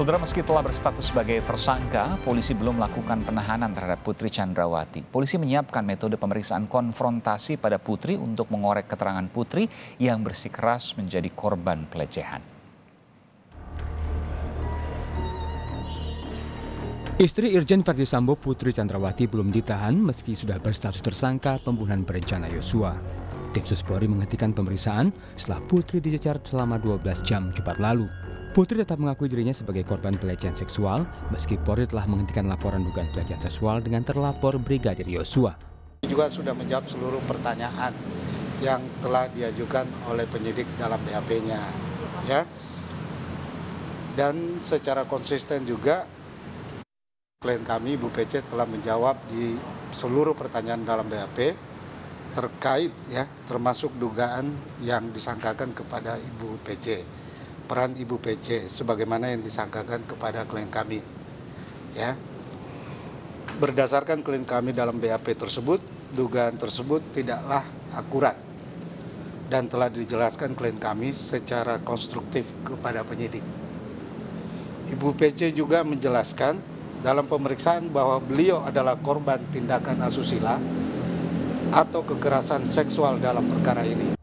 Saudara, meski telah berstatus sebagai tersangka, polisi belum melakukan penahanan terhadap Putri Chandrawati. Polisi menyiapkan metode pemeriksaan konfrontasi pada Putri untuk mengorek keterangan Putri yang bersikeras menjadi korban pelecehan. Istri Irjen Verdi Sambo, Putri Chandrawati, belum ditahan meski sudah berstatus tersangka pembunuhan berencana Yosua. Tim Sus Polri menghentikan pemeriksaan setelah Putri dicecar selama 12 jam Jumat lalu. Putri tetap mengakui dirinya sebagai korban pelecehan seksual meski Polri telah menghentikan laporan dugaan pelecehan seksual dengan terlapor Brigadir Yosua. Juga sudah menjawab seluruh pertanyaan yang telah diajukan oleh penyidik dalam BAP-nya, ya. Dan secara konsisten juga klien kami Ibu PC telah menjawab di seluruh pertanyaan dalam BAP terkait, ya, termasuk dugaan yang disangkakan kepada Ibu PC. Peran Ibu PC sebagaimana yang disangkakan kepada klien kami, ya. Berdasarkan klien kami dalam BAP tersebut, dugaan tersebut tidaklah akurat dan telah dijelaskan klien kami secara konstruktif kepada penyidik. Ibu PC juga menjelaskan dalam pemeriksaan bahwa beliau adalah korban tindakan asusila atau kekerasan seksual dalam perkara ini.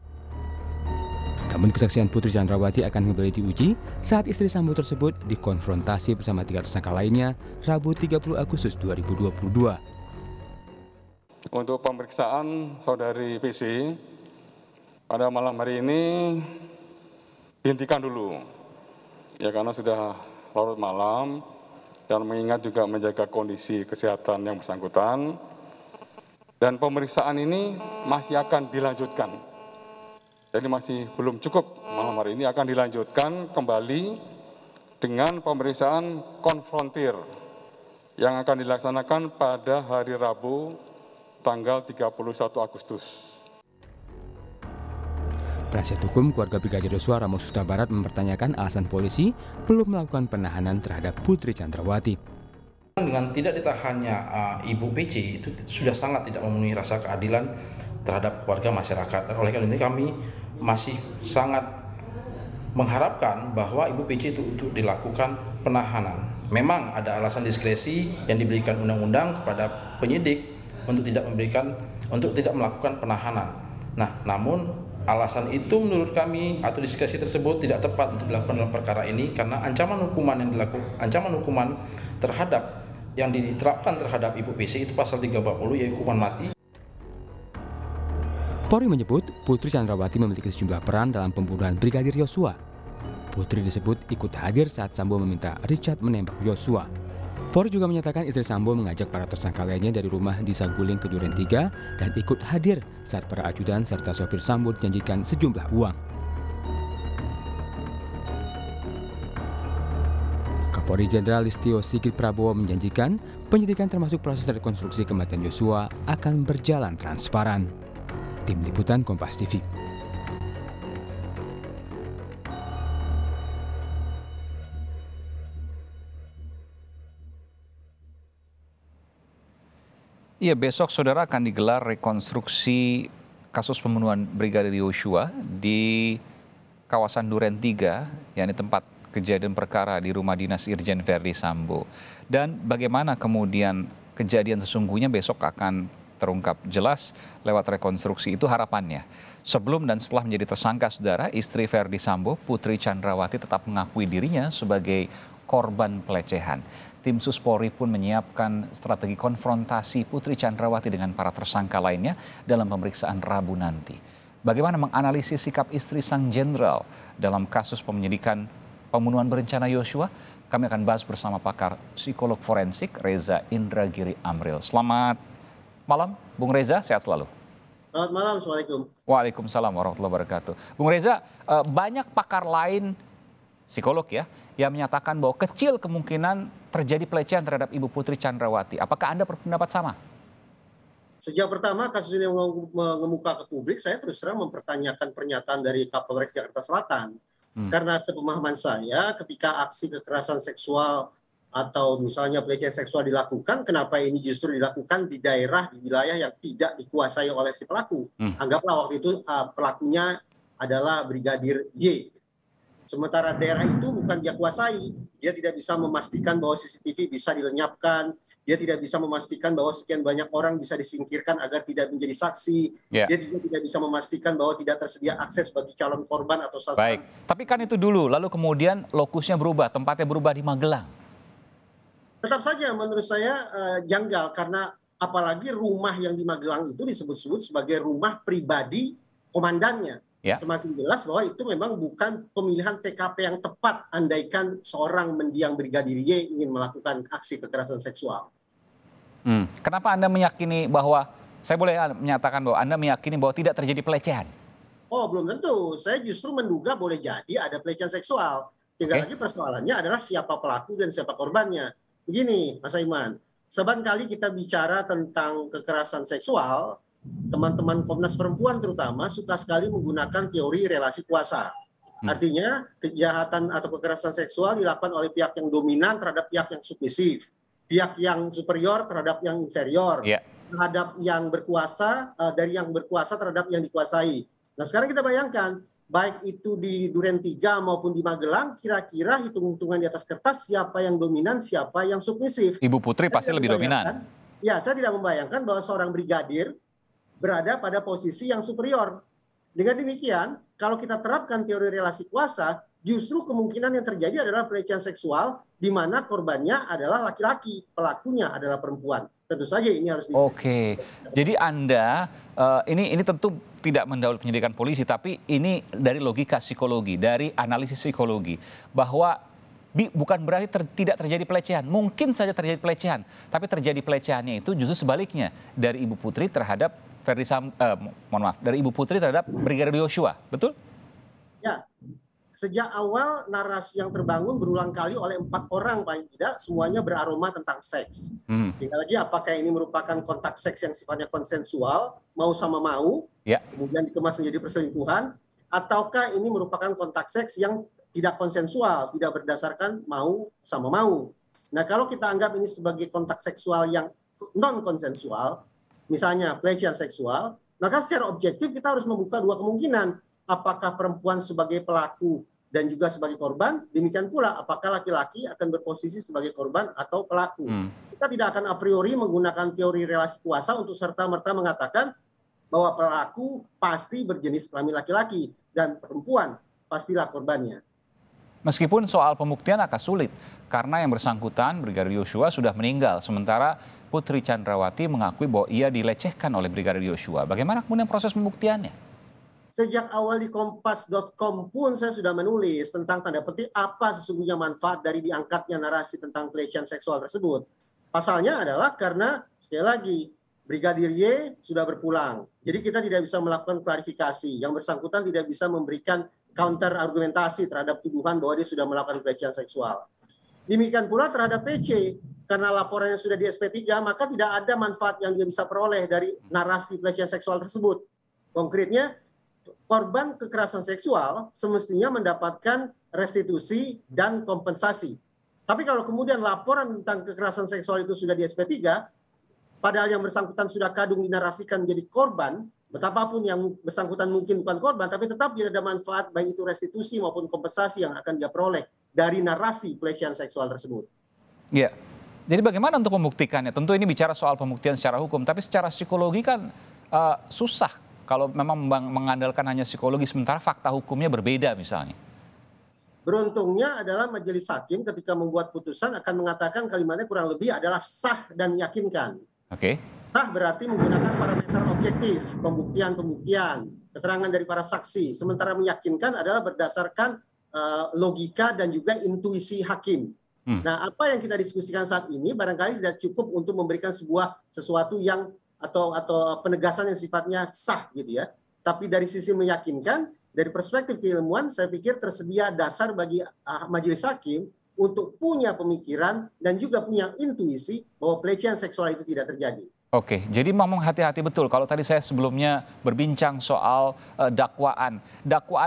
Namun kesaksian Putri Chandrawati akan kembali diuji saat istri Sambo tersebut dikonfrontasi bersama 3 tersangka lainnya Rabu 30 Agustus 2022. Untuk pemeriksaan saudari PC pada malam hari ini dihentikan dulu, ya, karena sudah larut malam dan mengingat juga menjaga kondisi kesehatan yang bersangkutan. Dan pemeriksaan ini masih akan dilanjutkan. Jadi masih belum cukup, malam hari ini akan dilanjutkan kembali dengan pemeriksaan konfrontir yang akan dilaksanakan pada hari Rabu tanggal 31 Agustus. Penasihat hukum keluarga Brigadir Yosua Ramos Huta Barat mempertanyakan alasan polisi belum melakukan penahanan terhadap Putri Chandrawati. Dengan tidak ditahannya Ibu PC itu sudah sangat tidak memenuhi rasa keadilan terhadap warga masyarakat. Dan oleh karena ini kami masih sangat mengharapkan bahwa Ibu PC itu untuk dilakukan penahanan. Memang ada alasan diskresi yang diberikan undang-undang kepada penyidik untuk tidak melakukan penahanan. Nah, namun alasan itu menurut kami atau diskresi tersebut tidak tepat untuk dilakukan dalam perkara ini karena ancaman hukuman terhadap yang diterapkan terhadap Ibu PC itu pasal 340 yaitu hukuman mati. Polri menyebut Putri Chandrawati memiliki sejumlah peran dalam pembunuhan Brigadir Yosua. Putri disebut ikut hadir saat Sambo meminta Richard menembak Yosua. Polri juga menyatakan istri Sambo mengajak para tersangka lainnya dari rumah di Saguling ke Duren 3 dan ikut hadir saat para ajudan serta sopir Sambo dijanjikan sejumlah uang. Kapolri Jenderal Listio Sigit Prabowo menjanjikan penyidikan termasuk proses rekonstruksi kematian Yosua akan berjalan transparan. Tim Liputan Kompas TV. Iya, besok saudara akan digelar rekonstruksi kasus pembunuhan Brigadir Yosua di kawasan Duren 3, yakni tempat kejadian perkara di rumah dinas Irjen Verdi Sambo. Dan bagaimana kemudian kejadian sesungguhnya besok akan terungkap jelas lewat rekonstruksi, itu harapannya. Sebelum dan setelah menjadi tersangka, saudara, istri Verdi Sambo, Putri Chandrawati, tetap mengakui dirinya sebagai korban pelecehan. Tim Sus Polri pun menyiapkan strategi konfrontasi Putri Chandrawati dengan para tersangka lainnya dalam pemeriksaan Rabu nanti. Bagaimana menganalisis sikap istri sang jenderal dalam kasus penyidikan pembunuhan berencana Yosua? Kami akan bahas bersama pakar psikolog forensik Reza Indragiri Amril. Selamat malam, Bung Reza, sehat selalu. Selamat malam, Assalamualaikum. Waalaikumsalam warahmatullahi wabarakatuh. Bung Reza, banyak pakar lain, psikolog ya, yang menyatakan bahwa kecil kemungkinan terjadi pelecehan terhadap Ibu Putri Chandrawati. Apakah Anda berpendapat sama? Sejak pertama kasus ini mengemuka ke publik, saya terus terang mempertanyakan pernyataan dari Kapolres Jakarta Selatan. Karena sepemahaman saya, ketika aksi kekerasan seksual atau misalnya pelecehan seksual dilakukan, kenapa ini justru dilakukan di daerah, di wilayah yang tidak dikuasai oleh si pelaku. Anggaplah waktu itu pelakunya adalah Brigadir Y. Sementara daerah itu bukan dia kuasai, dia tidak bisa memastikan bahwa CCTV bisa dilenyapkan, dia tidak bisa memastikan bahwa sekian banyak orang bisa disingkirkan agar tidak menjadi saksi, dia juga tidak bisa memastikan bahwa tidak tersedia akses bagi calon korban atau sasaran. Baik, tapi kan itu dulu, lalu kemudian lokusnya berubah, tempatnya berubah di Magelang. Tetap saja menurut saya janggal, karena apalagi rumah yang di Magelang itu disebut-sebut sebagai rumah pribadi komandannya. Semakin jelas bahwa itu memang bukan pemilihan TKP yang tepat andaikan seorang mendiang Brigadir Y ingin melakukan aksi kekerasan seksual. Kenapa Anda meyakini bahwa, saya boleh menyatakan bahwa Anda meyakini bahwa tidak terjadi pelecehan? Oh, belum tentu. Saya justru menduga boleh jadi ada pelecehan seksual. Tinggal lagi persoalannya adalah siapa pelaku dan siapa korbannya. Begini, Mas Aiman, seringkali kita bicara tentang kekerasan seksual, teman-teman Komnas Perempuan terutama suka sekali menggunakan teori relasi kuasa. Artinya kejahatan atau kekerasan seksual dilakukan oleh pihak yang dominan terhadap pihak yang submisif, pihak yang superior terhadap yang inferior, terhadap yang berkuasa, dari yang berkuasa terhadap yang dikuasai. Nah sekarang kita bayangkan, baik itu di Duren 3 maupun di Magelang, kira-kira hitung-hitungan di atas kertas siapa yang dominan, siapa yang submisif. Ibu Putri pasti lebih dominan. Ya, saya tidak membayangkan bahwa seorang brigadir berada pada posisi yang superior. Dengan demikian, kalau kita terapkan teori relasi kuasa, justru kemungkinan yang terjadi adalah pelecehan seksual di mana korbannya adalah laki-laki, pelakunya adalah perempuan. Tentu saja ini harus Oke. Jadi Anda ini tentu tidak mendahului penyelidikan polisi, tapi ini dari logika psikologi, dari analisis psikologi, bahwa bukan berarti tidak terjadi pelecehan. Mungkin saja terjadi pelecehan, tapi terjadi pelecehannya itu justru sebaliknya dari Ibu Putri terhadap dari Ibu Putri terhadap Brigadir Yosua, betul? Ya, sejak awal narasi yang terbangun berulang kali oleh 4 orang paling tidak semuanya beraroma tentang seks. Tinggal lagi apakah ini merupakan kontak seks yang sifatnya konsensual, mau sama mau, kemudian dikemas menjadi perselingkuhan, ataukah ini merupakan kontak seks yang tidak konsensual, tidak berdasarkan mau sama mau. Nah kalau kita anggap ini sebagai kontak seksual yang non konsensual, misalnya pelecehan seksual, maka secara objektif kita harus membuka 2 kemungkinan. Apakah perempuan sebagai pelaku dan juga sebagai korban, demikian pula apakah laki-laki akan berposisi sebagai korban atau pelaku. Kita tidak akan a priori menggunakan teori relasi kuasa untuk serta-merta mengatakan bahwa pelaku pasti berjenis kelamin laki-laki dan perempuan pastilah korbannya. Meskipun soal pembuktian akan sulit, karena yang bersangkutan Brigadir Yosua sudah meninggal, sementara Putri Chandrawati mengakui bahwa ia dilecehkan oleh Brigadir Yosua. Bagaimana kemudian proses pembuktiannya? Sejak awal di kompas.com pun saya sudah menulis tentang tanda petik apa sesungguhnya manfaat dari diangkatnya narasi tentang pelecehan seksual tersebut. Pasalnya adalah karena, sekali lagi, Brigadir Y sudah berpulang. Jadi kita tidak bisa melakukan klarifikasi. Yang bersangkutan tidak bisa memberikan counter argumentasi terhadap tuduhan bahwa dia sudah melakukan pelecehan seksual. Demikian pula terhadap PC, karena laporannya sudah di SP3, maka tidak ada manfaat yang dia bisa peroleh dari narasi pelecehan seksual tersebut. Konkretnya, korban kekerasan seksual semestinya mendapatkan restitusi dan kompensasi. Tapi kalau kemudian laporan tentang kekerasan seksual itu sudah di SP3, padahal yang bersangkutan sudah kadung dinarasikan menjadi korban, betapapun yang bersangkutan mungkin bukan korban, tapi tetap tidak ada manfaat baik itu restitusi maupun kompensasi yang akan dia peroleh dari narasi pelecehan seksual tersebut. Ya, jadi bagaimana untuk membuktikannya? Tentu ini bicara soal pembuktian secara hukum, tapi secara psikologi kan susah kalau memang mengandalkan hanya psikologi, sementara fakta hukumnya berbeda misalnya. Beruntungnya adalah majelis hakim ketika membuat putusan akan mengatakan kalimatnya kurang lebih adalah sah dan meyakinkan. Sah berarti menggunakan parameter objektif, pembuktian, keterangan dari para saksi. Sementara meyakinkan adalah berdasarkan logika dan juga intuisi hakim. Nah, apa yang kita diskusikan saat ini barangkali tidak cukup untuk memberikan sesuatu yang atau penegasan yang sifatnya sah gitu ya. Tapi dari sisi meyakinkan, dari perspektif keilmuan, saya pikir tersedia dasar bagi majelis hakim untuk punya pemikiran dan juga punya intuisi bahwa pelecehan seksual itu tidak terjadi. Oke, jadi memang hati-hati betul. Kalau tadi saya sebelumnya berbincang soal dakwaan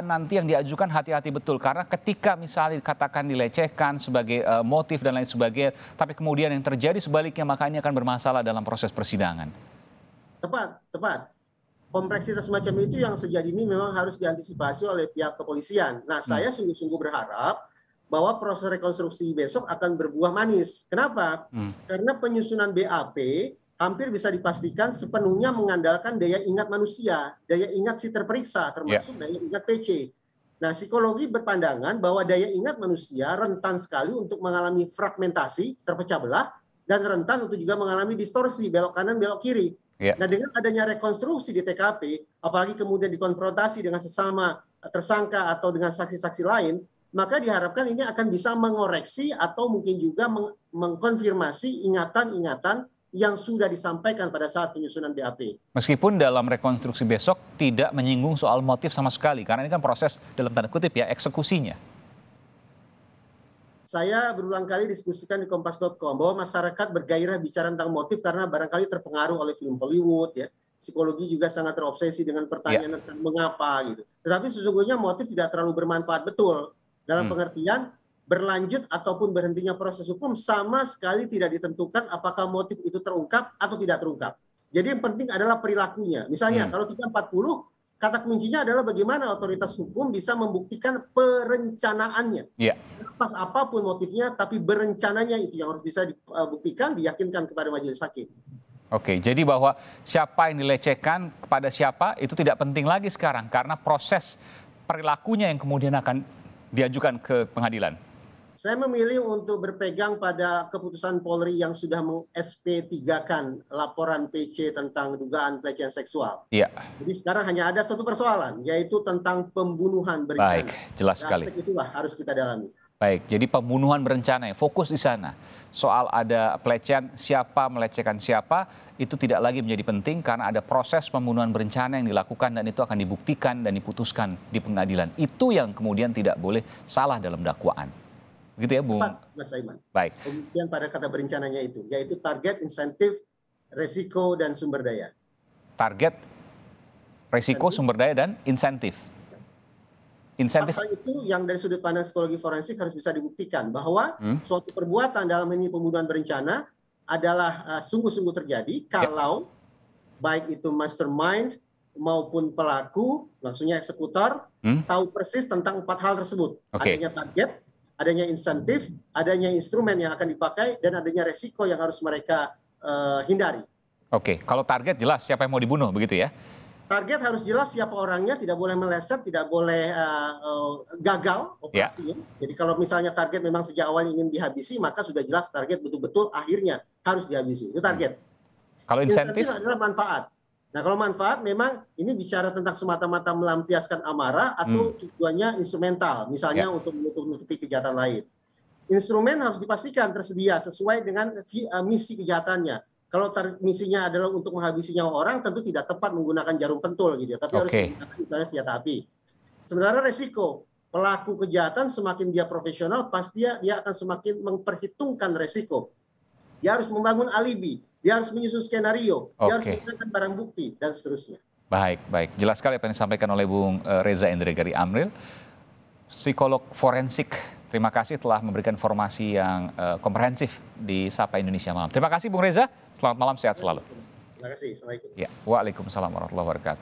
nanti yang diajukan hati-hati betul. Karena ketika misalnya dikatakan dilecehkan sebagai motif dan lain sebagainya, tapi kemudian yang terjadi sebaliknya, maka ini akan bermasalah dalam proses persidangan. Tepat. Kompleksitas semacam itu yang sejauh ini memang harus diantisipasi oleh pihak kepolisian. Nah, saya sungguh-sungguh berharap bahwa proses rekonstruksi besok akan berbuah manis. Kenapa? Karena penyusunan BAP hampir bisa dipastikan sepenuhnya mengandalkan daya ingat manusia, daya ingat si terperiksa, termasuk daya ingat PC. Nah, psikologi berpandangan bahwa daya ingat manusia rentan sekali untuk mengalami fragmentasi, terpecah belah, dan rentan untuk juga mengalami distorsi, belok kanan, belok kiri. Nah, dengan adanya rekonstruksi di TKP, apalagi kemudian dikonfrontasi dengan sesama tersangka atau dengan saksi-saksi lain, maka diharapkan ini akan bisa mengoreksi atau mungkin juga mengkonfirmasi ingatan-ingatan yang sudah disampaikan pada saat penyusunan BAP. Meskipun dalam rekonstruksi besok tidak menyinggung soal motif sama sekali, karena ini kan proses dalam tanda kutip ya, eksekusinya. Saya berulang kali diskusikan di kompas.com bahwa masyarakat bergairah bicara tentang motif karena barangkali terpengaruh oleh film Hollywood, ya. Psikologi juga sangat terobsesi dengan pertanyaan tentang mengapa gitu. Tetapi sesungguhnya motif tidak terlalu bermanfaat betul. Dalam pengertian berlanjut ataupun berhentinya proses hukum sama sekali tidak ditentukan apakah motif itu terungkap atau tidak terungkap. Jadi yang penting adalah perilakunya. Misalnya kalau 340, kata kuncinya adalah bagaimana otoritas hukum bisa membuktikan perencanaannya. Pas apapun motifnya, tapi berencananya itu yang harus bisa dibuktikan, diyakinkan kepada majelis hakim. Oke, jadi bahwa siapa yang dilecehkan kepada siapa itu tidak penting lagi sekarang karena proses perilakunya yang kemudian akan diajukan ke pengadilan. Saya memilih untuk berpegang pada keputusan Polri yang sudah meng-SP3-kan laporan PC tentang dugaan pelecehan seksual. Jadi sekarang hanya ada satu persoalan, yaitu tentang pembunuhan berencana. Baik, jelas sekali. Aspek itulah harus kita dalami. Baik, jadi pembunuhan berencana, fokus di sana. Soal ada pelecehan, siapa melecehkan siapa, itu tidak lagi menjadi penting karena ada proses pembunuhan berencana yang dilakukan dan itu akan dibuktikan dan diputuskan di pengadilan. Itu yang kemudian tidak boleh salah dalam dakwaan. Begitu ya, Bung? Mas Aiman. Baik. Kemudian pada kata berencananya itu, yaitu target, insentif, resiko, dan sumber daya. Target, resiko, sumber daya, dan insentif. Insentif itu yang dari sudut pandang psikologi forensik harus bisa dibuktikan bahwa suatu perbuatan dalam ini pembunuhan berencana adalah sungguh-sungguh terjadi kalau baik itu mastermind maupun pelaku, maksudnya eksekutor, tahu persis tentang 4 hal tersebut. Adanya target, adanya insentif, adanya instrumen yang akan dipakai, dan adanya resiko yang harus mereka hindari. Oke, kalau target jelas siapa yang mau dibunuh, begitu ya? Target harus jelas siapa orangnya, tidak boleh meleset, tidak boleh gagal operasinya. Jadi kalau misalnya target memang sejak awal ingin dihabisi, maka sudah jelas target betul-betul akhirnya harus dihabisi. Itu target. Kalau insentif adalah manfaat. Nah kalau manfaat memang ini bicara tentang semata-mata melampiaskan amarah atau tujuannya instrumental, misalnya untuk menutupi kejahatan lain. Instrumen harus dipastikan tersedia sesuai dengan misi kejahatannya. Kalau misinya adalah untuk menghabisi nyawa orang, tentu tidak tepat menggunakan jarum pentul gitu ya, tapi harus menggunakan misalnya senjata api. Sementara resiko, pelaku kejahatan semakin dia profesional, pasti dia akan semakin memperhitungkan resiko. Dia harus membangun alibi, dia harus menyusun skenario, dia harus menggunakan barang bukti, dan seterusnya. Baik, baik. Jelas sekali apa yang disampaikan oleh Bung Reza Indragiri Amril, psikolog forensik. Terima kasih telah memberikan informasi yang komprehensif di Sapa Indonesia Malam. Terima kasih Bung Reza, selamat malam, sehat selalu. Terima kasih, Assalamualaikum. Waalaikumsalam warahmatullahi wabarakatuh.